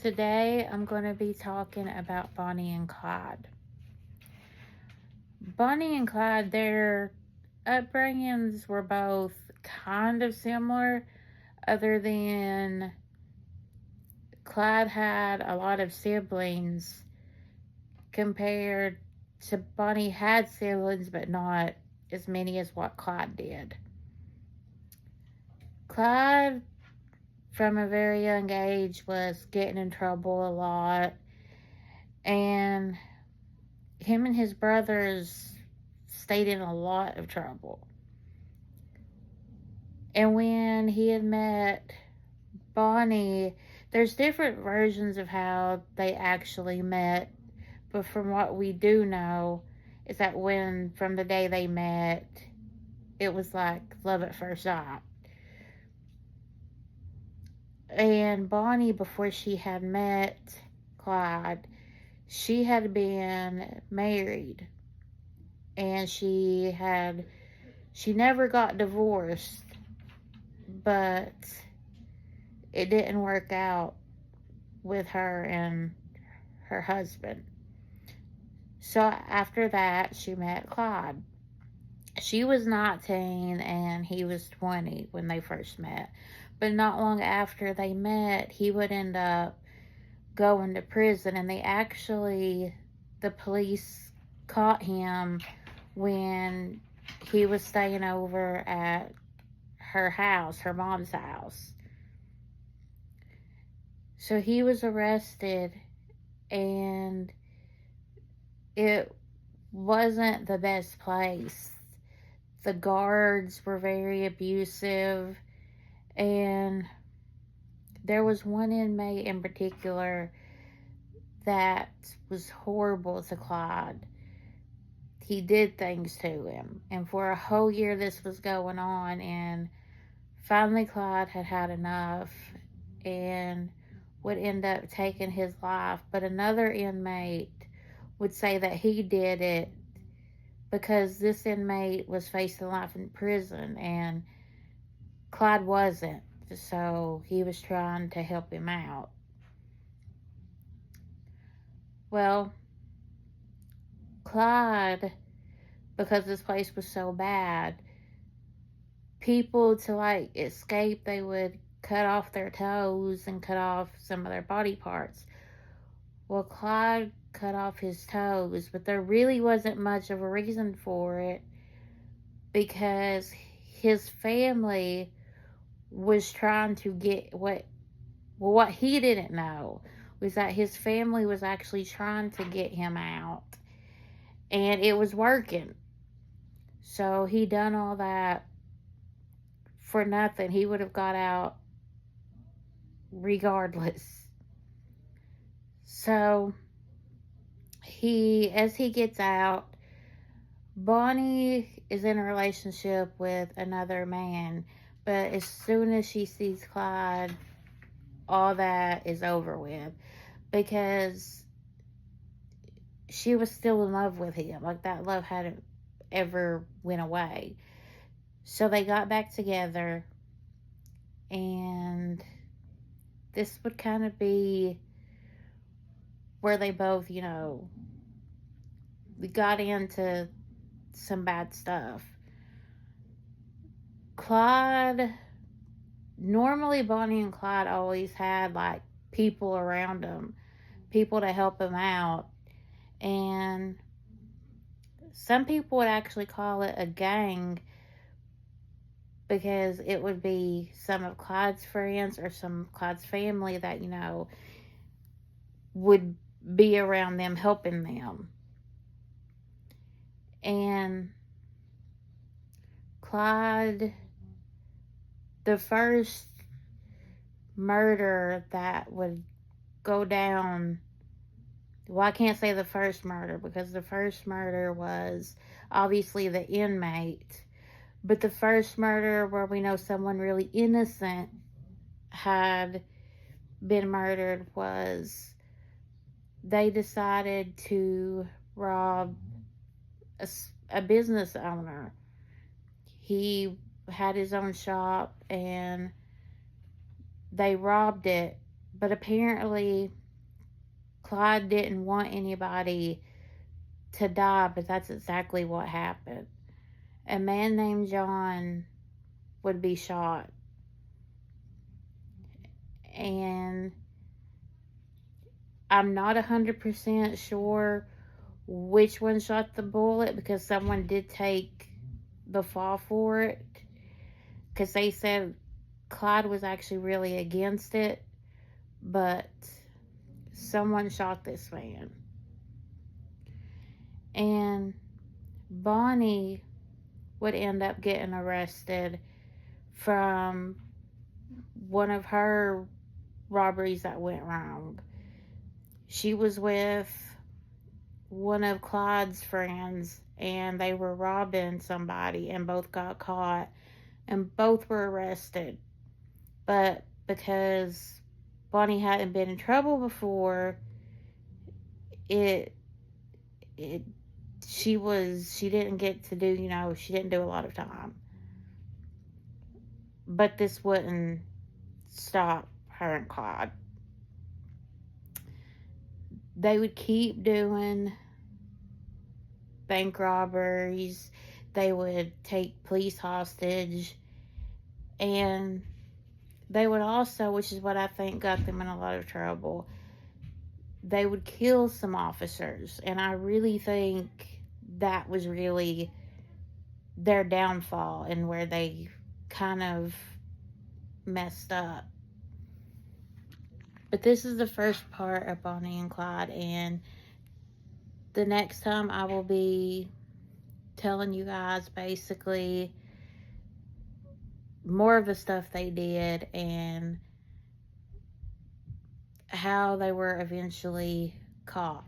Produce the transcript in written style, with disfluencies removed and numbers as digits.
Today I'm going to be talking about Bonnie and Clyde. Bonnie and Clyde, their upbringings were both kind of similar, other than Clyde had a lot of siblings compared to Bonnie had siblings, but not as many as what Clyde did. Clyde, from a very young age, was getting in trouble a lot, and him and his brothers stayed in a lot of trouble. And when he had met Bonnie, there's different versions of how they actually met, but from what we do know is that from the day they met, it was like love at first sight. And Bonnie, before she had met Clyde, she had been married, and she never got divorced, but it didn't work out with her and her husband. So after that, she met Clyde. She was 19 and he was 20 when they first met. But not long after they met, he would end up going to prison, and the police caught him when he was staying over at her house, her mom's house. So he was arrested, and it wasn't the best place. The guards were very abusive, and there was one inmate in particular that was horrible to Clyde. He did things to him, and for a whole year this was going on, and finally Clyde had had enough and would end up taking his life. But another inmate would say that he did it because this inmate was facing life in prison and Clyde wasn't. So he was trying to help him out. Well, Clyde, because this place was so bad, people to escape, they would cut off their toes and cut off some of their body parts. Well, Clyde cut off his toes, but there really wasn't much of a reason for it because his family was trying to get what he didn't know was that his family was actually trying to get him out, and it was working. So he done all that for nothing. He would have got out regardless. So as he gets out, Bonnie is in a relationship with another man, but as soon as she sees Clyde, all that is over with because she was still in love with him. Like, that love hadn't ever went away. So they got back together, and this would kind of be where they both, got into some bad stuff. Normally Bonnie and Clyde always had people around them, people to help them out. And some people would actually call it a gang because it would be some of Clyde's friends or some of Clyde's family that, would be around them helping them. And Clyde, the first murder that would go down, well, I can't say the first murder because the first murder was obviously the inmate. But the first murder where we know someone really innocent had been murdered was they decided to rob a business owner. He had his own shop and they robbed it, But apparently, Clyde didn't want anybody to die, but that's exactly what happened. A man named John would be shot, and I'm not 100% sure which one shot the bullet because someone did take the fall for it because they said Clyde was actually really against it, but someone shot this man. And Bonnie would end up getting arrested from one of her robberies that went wrong. She was with one of Clyde's friends and they were robbing somebody and both got caught and both were arrested. But because Bonnie hadn't been in trouble before, it it she didn't get to do, she didn't do a lot of time. But this wouldn't stop her and Clyde. They would keep doing bank robberies. They would take police hostage. And they would also, which is what I think got them in a lot of trouble, they would kill some officers. And I really think that was really their downfall and where they kind of messed up. But this is the first part of Bonnie and Clyde, and the next time I will be telling you guys basically more of the stuff they did and how they were eventually caught.